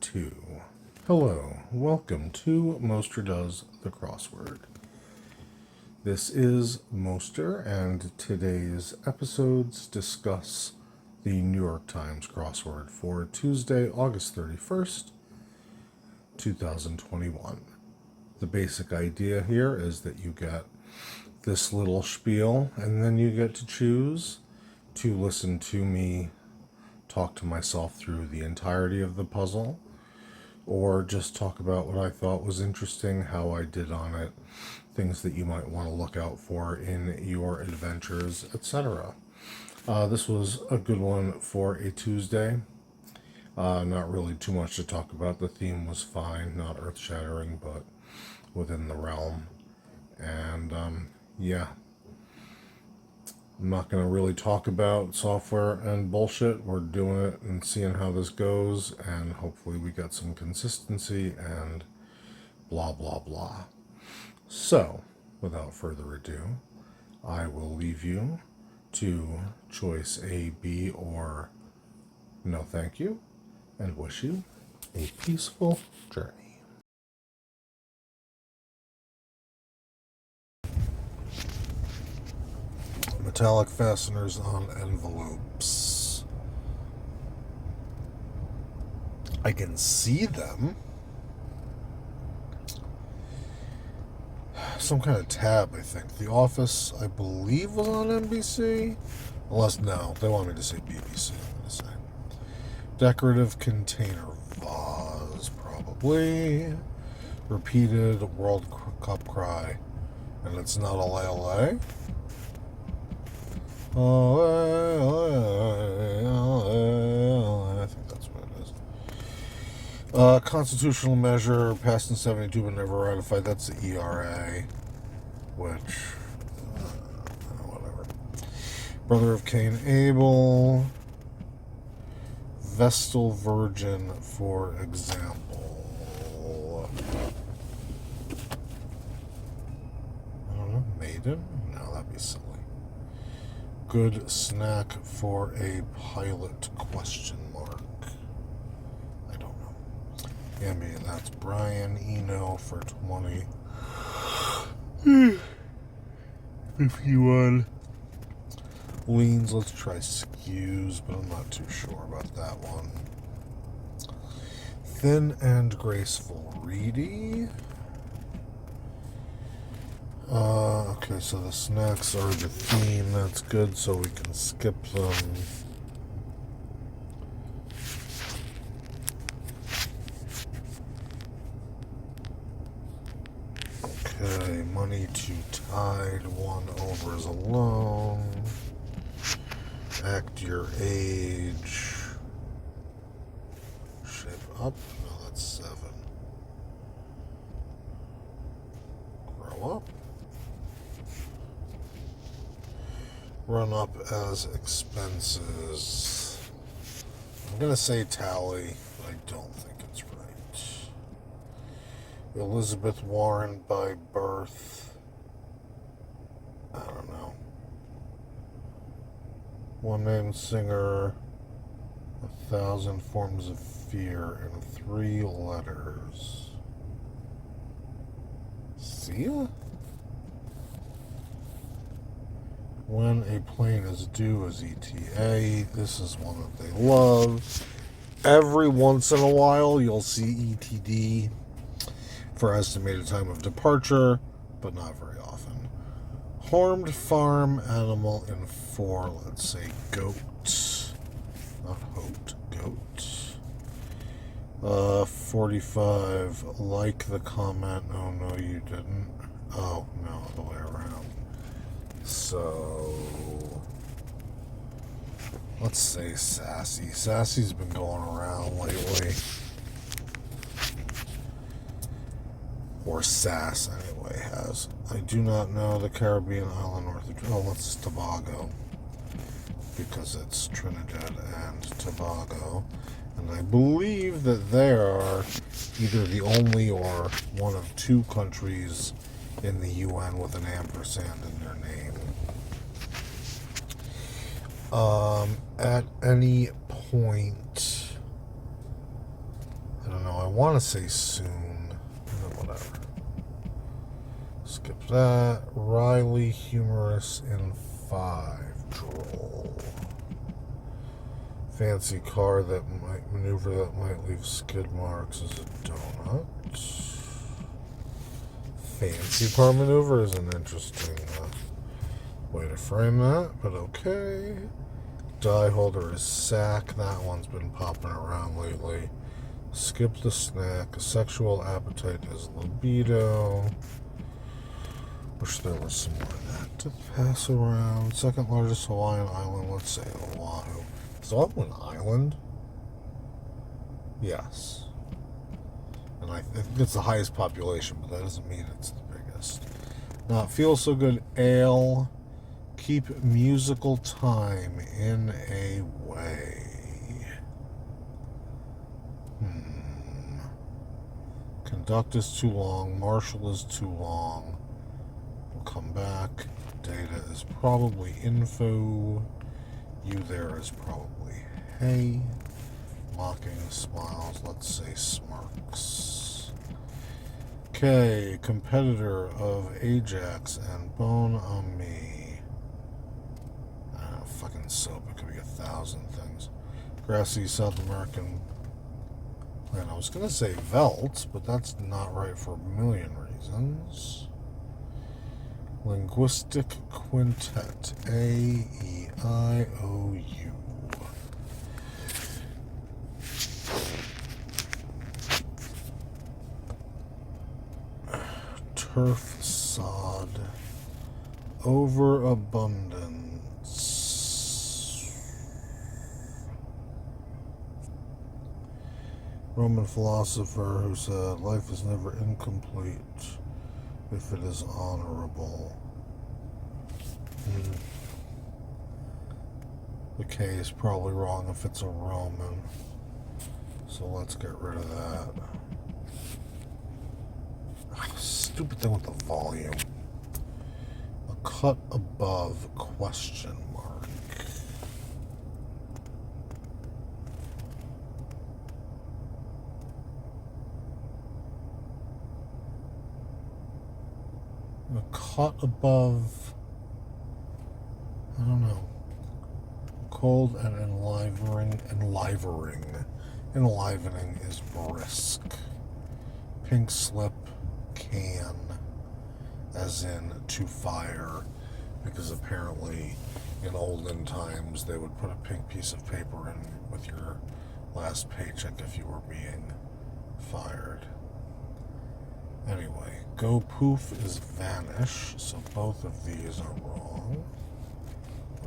2. Hello, welcome to Moster Does the Crossword. This is Moster, and today's episodes discuss the New York Times crossword for Tuesday, August 31st, 2021. The basic idea here is that you get this little spiel, and then you get to choose to listen to me talk to myself through the entirety of the puzzle, or just talk about what I thought was interesting, how I did on it, things that you might want to look out for in your adventures, etc. This was a good one for a Tuesday. Not really too much to talk about. The theme was fine, not earth-shattering, but within the realm. And yeah, I'm not going to really talk about software and bullshit. We're doing it and seeing how this goes, and hopefully we get some consistency and blah, blah, blah. So, without further ado, I will leave you to choice A, B, or no thank you, and wish you a peaceful journey. Metallic fasteners on envelopes. I can see them. Some kind of tab, I think. The Office, I believe, was on NBC. Unless, no, they want me to say BBC, I'm going to say. Decorative container vase, probably. Repeated World Cup cry. And it's not a lay. I think that's what it is. Constitutional measure passed in 72 but never ratified. That's the ERA, which whatever. Brother of Cain Abel. Vestal Virgin, for example. I don't know. Maiden? No, that'd be silly. Good snack for a pilot, question mark. I don't know. Ambient, that's Brian Eno for 20. 51. Leans, let's try skews, but I'm not too sure about that one. Thin and graceful, Reedy. Okay, so the snacks are the theme. That's good, so we can skip them. Okay, money to tide, one over is alone. Act your age. Shape up, no, that's 7. Grow up. Run up as expenses. I'm going to say tally, but I don't think it's right. Elizabeth Warren by birth. I don't know. One-man singer. 1,000 forms of fear in 3 letters. See ya? When a plane is due is ETA. This is one that they love. Every once in a while, you'll see ETD for estimated time of departure, but not very often. Harmed farm animal in 4. Let's say goat. Not hoat, goat. 45. Like the comment. Oh, no, you didn't. Oh, no, the way around. So, let's say sassy. Sassy's been going around lately. Or sass, anyway, has. I do not know the Caribbean island north of... Oh, it's Tobago. Because it's Trinidad and Tobago. And I believe that they are either the only or one of 2 countries in the UN with an ampersand in their name. At any point, I don't want to say soon. No, whatever. Skip that. Riley, humorous in 5. Droll. Fancy car that might maneuver that might leave skid marks is a donut. Fancy car maneuver is an interesting way to frame that, but okay. Die holder is sack. That one's been popping around lately. Skip the snack. Sexual appetite is libido. Wish there was some more of that to pass around. Second largest Hawaiian island, let's say Oahu. Is Oahu an island? Yes. And I think it's the highest population, but that doesn't mean it's the biggest. Not feel so good. Ale. Keep musical time in a way. Conduct is too long. Marshall is too long. We'll come back. Data is probably info. You there is probably hey. Mocking smiles. Let's say smirks. Okay. Competitor of Ajax and Bon Ami. Fucking soap. It could be 1,000 things. Grassy South American plant. I was going to say Velt, but that's not right for a million reasons. Linguistic Quintet. A-E-I-O-U. Turf sod. Overabundance. Roman philosopher who said life is never incomplete if it is honorable. The K is probably wrong if it's a Roman. So let's get rid of that. Stupid thing with the volume. A cut above question mark. A cut above, I don't know, cold and enlivening is brisk. Pink slip, can, as in to fire, because apparently in olden times they would put a pink piece of paper in with your last paycheck if you were being fired. Anyway, go poof is vanish, so both of these are wrong,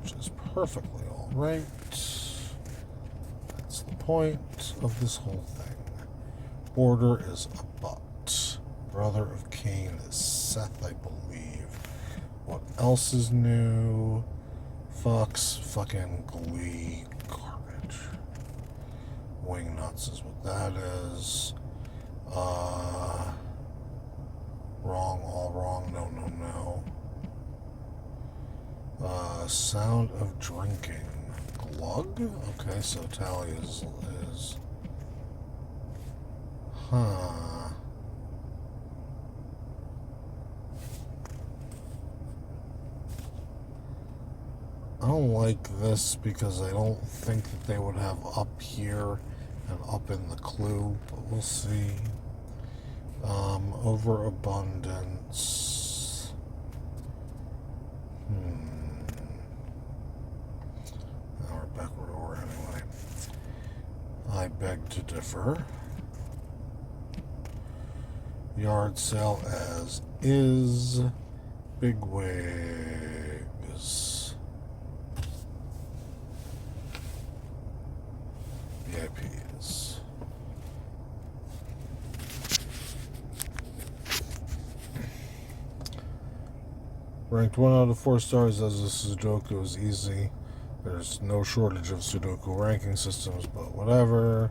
which is perfectly all right. That's the point of this whole thing. Border is a butt. Brother of Cain is Seth, I believe. What else is new? Fox, fucking Glee, garbage. Wingnuts is what that is. Wrong, all wrong, no. Sound of drinking. Glug? Okay, so tally is I don't like this because I don't think that they would have up here and up in the clue, but we'll see. Overabundance. Now we're backward over anyway. I beg to differ. Yard sale as is. Big wigs. VIPs. Ranked 1 out of 4 stars as a Sudoku is easy. There's no shortage of Sudoku ranking systems, but whatever.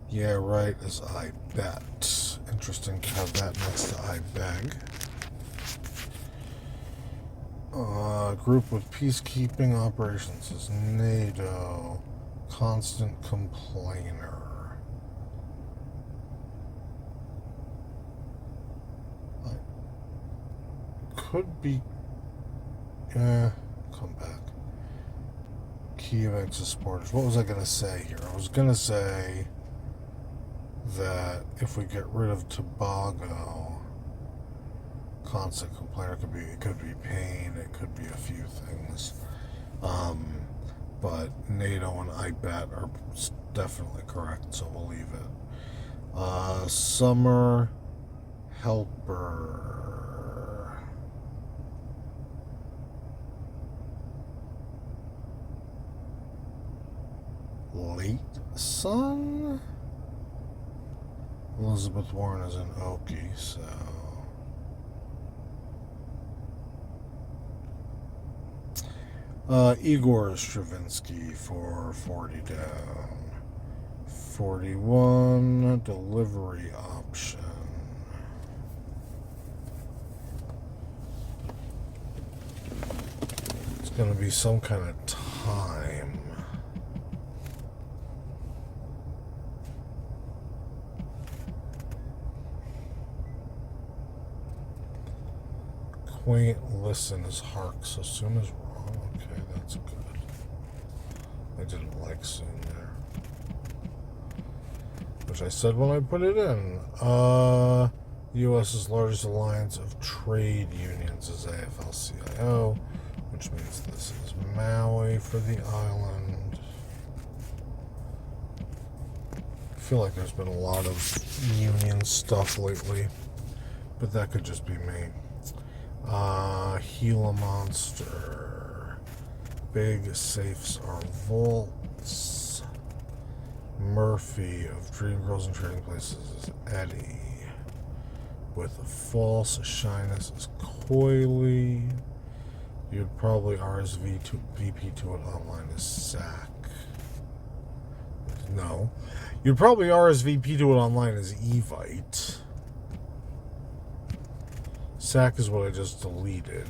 Yeah, right, is I bet. Interesting to have that next to I beg. Group with peacekeeping operations is NATO. Constant complainer. could be... come back. Key events of supporters. What was I going to say here? I was going to say that if we get rid of Tobago, constant complainer it could be pain, it could be a few things. But NATO and I bet are definitely correct, so we'll leave it. Summer helper. Late son? Elizabeth Warren is in Okie, so... Igor Stravinsky for 40 down. 41, delivery option. It's going to be some kind of time. Quaint listen is hark so soon as wrong. Okay, that's good. I didn't like soon there, which I said when I put it in. U.S.'s largest alliance of trade unions is AFL-CIO, which means this is Maui for the island. I feel like there's been a lot of union stuff lately, but that could just be me. Gila Monster. Big safes are vaults. Murphy of Dream Girls and Trading Places is Eddie. With false shyness is Coily. You'd probably VP to it online is Sack. No. You'd probably RSVP to it online as Evite. Sack is what I just deleted.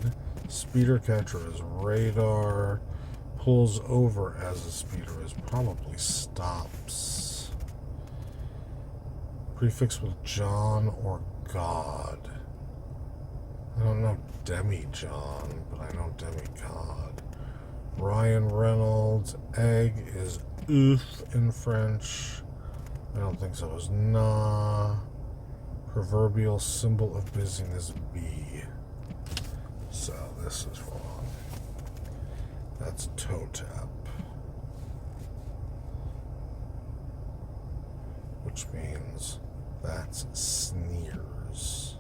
Speeder catcher is radar. Pulls over as a speeder is probably stops. Prefix with John or God. I don't know Demi-John, but I know Demigod. Ryan Reynolds. Egg is ouf in French. I don't think so. It was nah. Proverbial symbol of busyness B. So this is wrong. That's toe tap. Which means that's sneers.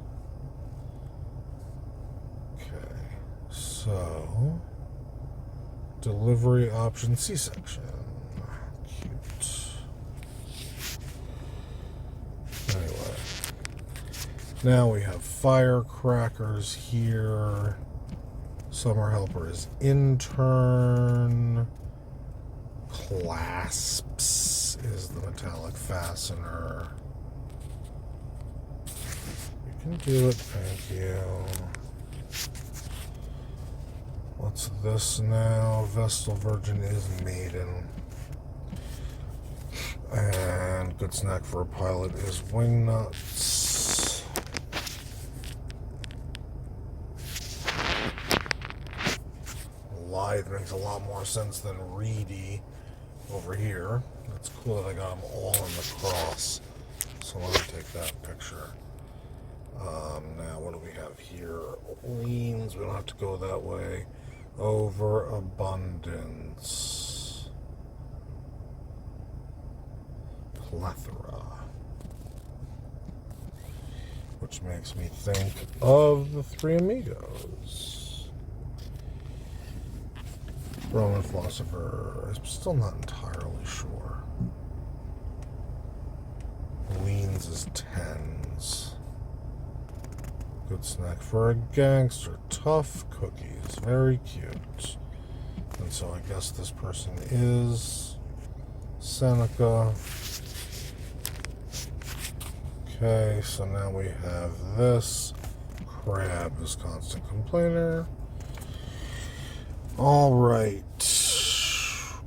Okay. So delivery option C-section. Cute. Anyway. Now we have firecrackers here. Summer helper is intern. Clasps is the metallic fastener. You can do it, thank you. What's this now? Vestal Virgin is maiden. And good snack for a pilot is wingnuts. Lithe makes a lot more sense than Reedy over here. It's cool that I got them all in the cross. So let me take that picture. Now, what do we have here? Leans. We don't have to go that way. Overabundance. Plethora. Which makes me think of the Three Amigos. Roman philosopher. I'm still not entirely sure. Leans is tens. Good snack for a gangster. Tough cookies. Very cute. And so I guess this person is Seneca. Okay, so now we have this. Crab is constant complainer. All right.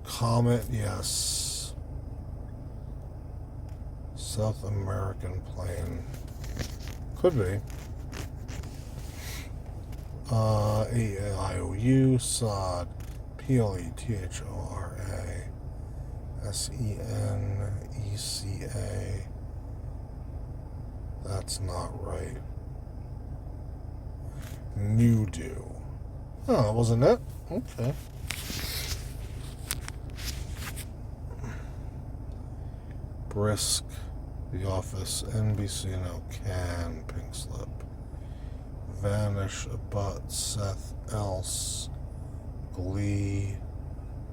Comet, yes. South American plane. Could be. A-I-O-U, sod, P-L-E-T-H-O-R-A-S-E-N-E-C-A. That's not right. New-do. Oh, that wasn't it? Okay. Brisk, The Office, NBC, no, Can, Pink Slip. Vanish, But, Seth, Else, Glee,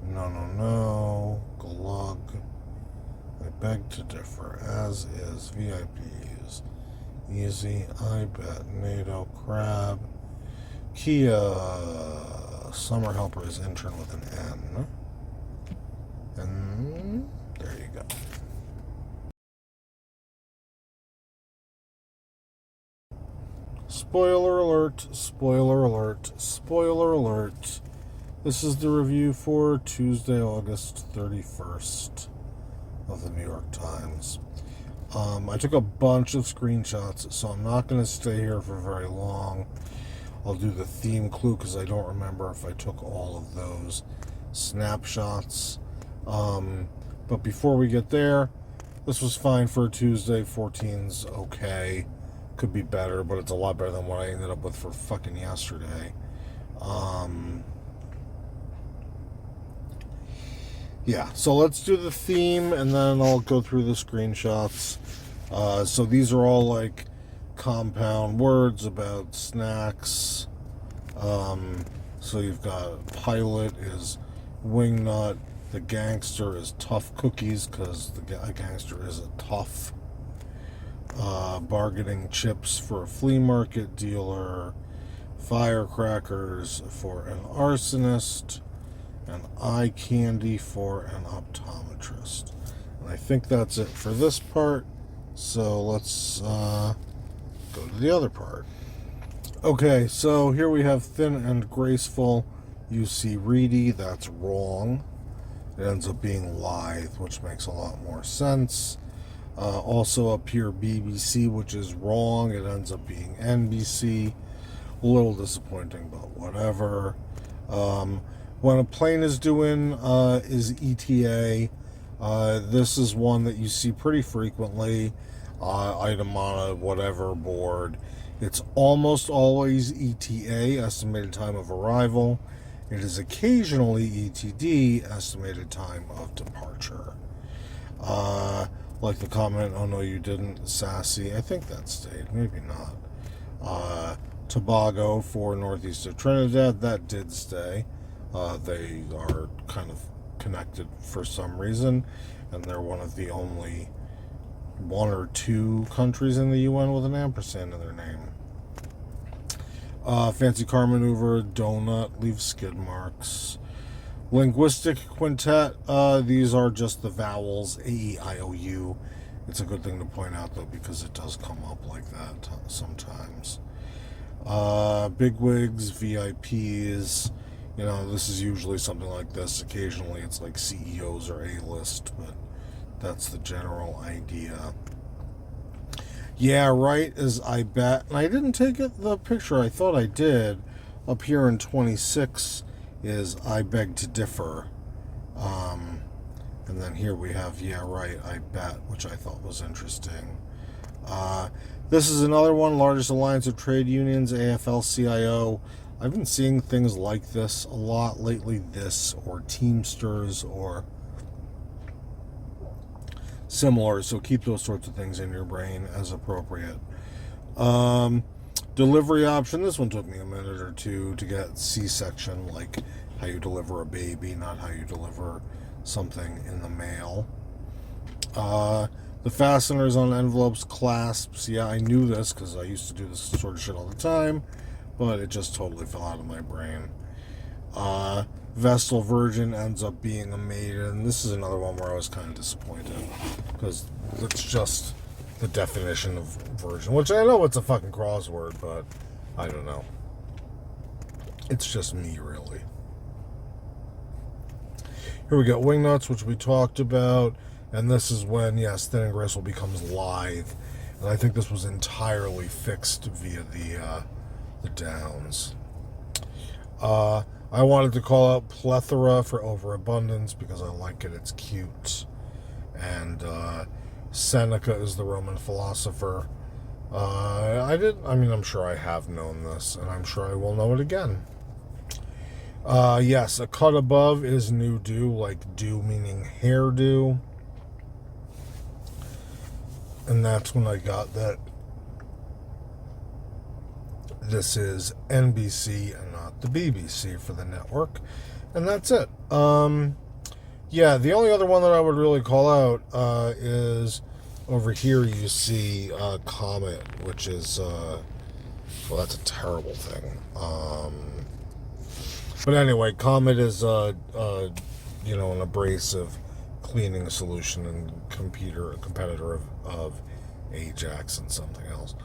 No, Glug, I Beg to Differ, As Is, VIPs, Easy, I Bet, NATO, Crab, Kia, Summer Helpers, Intern with an N, and there you go. Spoiler alert, spoiler alert, spoiler alert. This is the review for Tuesday, August 31st of the New York Times. I took a bunch of screenshots, so I'm not going to stay here for very long. I'll do the theme clue because I don't remember if I took all of those snapshots. But before we get there, this was fine for a Tuesday. 14's okay. Could be better, but it's a lot better than what I ended up with for fucking yesterday. Yeah, so let's do the theme, and then I'll go through the screenshots. So these are all like compound words about snacks. So you've got pilot is wingnut. The gangster is tough cookies because the gangster is a tough. Bargaining chips for a flea market dealer. Firecrackers for an arsonist. And eye candy for an optometrist. And I think that's it for this part. So let's go to the other part. Okay, so here we have thin and graceful. You see reedy, that's wrong. It ends up being lithe, which makes a lot more sense. Also up here, BBC, which is wrong. It ends up being NBC. A little disappointing, but whatever. When a plane is doing is ETA. This is one that you see pretty frequently. Item on a whatever board. It's almost always ETA, estimated time of arrival. It is occasionally ETD, estimated time of departure. Like the comment, oh no you didn't, sassy. I think that stayed, maybe not. Tobago for northeast of Trinidad, that did stay. They are kind of connected for some reason, and they're one of the only one or two countries in the UN with an ampersand in their name. Fancy car maneuver, donut, leave skid marks. Linguistic quintet, these are just the vowels, A-E-I-O-U. It's a good thing to point out, though, because it does come up like that sometimes. Bigwigs, VIPs, you know, this is usually something like this. Occasionally it's like CEOs or A-list, but that's the general idea. Yeah, right, is I bet. And I didn't take the picture. I thought I did. Up here in 26 is I beg to differ. And then here we have, yeah, right, I bet, which I thought was interesting. This is another one, largest alliance of trade unions, AFL-CIO. I've been seeing things like this a lot lately, this or Teamsters or similar, so keep those sorts of things in your brain as appropriate. Delivery option, this one took me a minute or two to get C-section, like how you deliver a baby, not how you deliver something in the mail. The fasteners on envelopes, clasps, yeah, I knew this because I used to do this sort of shit all the time, but it just totally fell out of my brain. Vestal Virgin ends up being a maiden. This is another one where I was kind of disappointed because it's just the definition of virgin, which I know it's a fucking crossword, but I don't know. It's just me, really. Here we got wingnuts, which we talked about, and this is when, yes, thin and graceful becomes lithe, and I think this was entirely fixed via the downs. I wanted to call out plethora for overabundance because I like it. It's cute. And Seneca is the Roman philosopher. I'm sure I have known this, and I'm sure I will know it again. Yes, a cut above is new do, like do meaning hairdo. And that's when I got that this is NBC and not the BBC for the network. And that's it. Yeah, the only other one that I would really call out is over here you see Comet, which is, that's a terrible thing. But anyway, Comet is, an abrasive cleaning solution and competitor of Ajax and something else.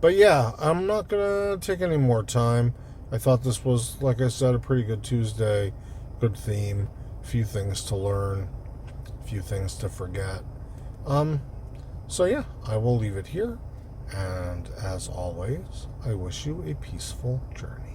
But yeah, I'm not going to take any more time. I thought this was, like I said, a pretty good Tuesday, good theme, a few things to learn, a few things to forget. So yeah, I will leave it here. And as always, I wish you a peaceful journey.